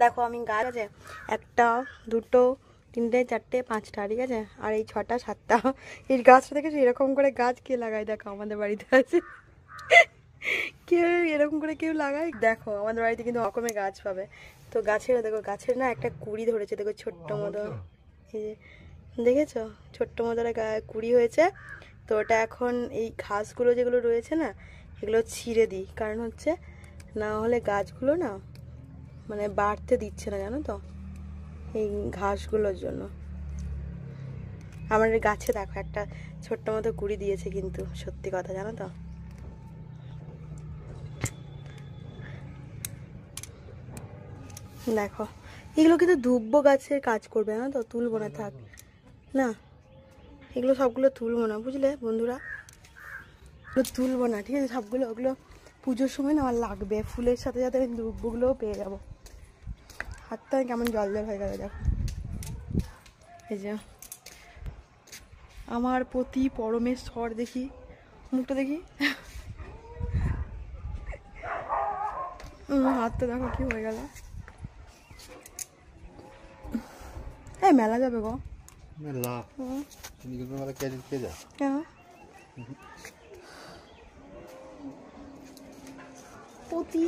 দেখো আমি গাছ আছে 1টা 2টো 3টে 4টে 5টা, ঠিক আছে, আর এই 6টা 7টা। এই গাছটা দেখেছো এরকম করে গাছ কে লাগায়? দেখো আমাদের বাড়িতে আছে, কেউ এরকম করে কেউ লাগায়? দেখো আমাদের বাড়িতে কিন্তু রকমের গাছ পাবে। তো গাছের দেখো, গাছের না একটা কুড়ি ধরেছে, দেখো ছোট্ট মতো, এই যে দেখেছো ছোট্ট মতো কুড়ি হয়েছে। তো ওটা এখন এই ঘাসগুলো যেগুলো রয়েছে না, এগুলো ছিঁড়ে দিই, কারণ হচ্ছে না হলে গাছগুলো না মানে বাড়তে দিচ্ছে না, জানো তো, এই ঘাসগুলোর জন্য। আমার এই গাছে দেখো একটা ছোট্ট মতো কুড়ি দিয়েছে, কিন্তু সত্যি কথা জানো তো। দেখো এগুলো কিন্তু দুব্বো গাছের কাজ করবে না তো, তুলবো না, থাক না, এগুলো সবগুলো তুলবো না, বুঝলে বন্ধুরা, তুলবো না, ঠিক আছে সবগুলো। ওগুলো পুজোর সময় না আমার লাগবে, ফুলের সাথে সাথে আমি দুব্বোগুলোও পেয়ে যাবো। হাতটা কেমন জল জল হয়ে গেল দেখো। এই যে আমার পতি পরমেশ্বর, দেখি মুখটা দেখি, হাতটা দেখো কি হয়ে গেল। এই মেলা যাবে গো, মেলা কেন পতি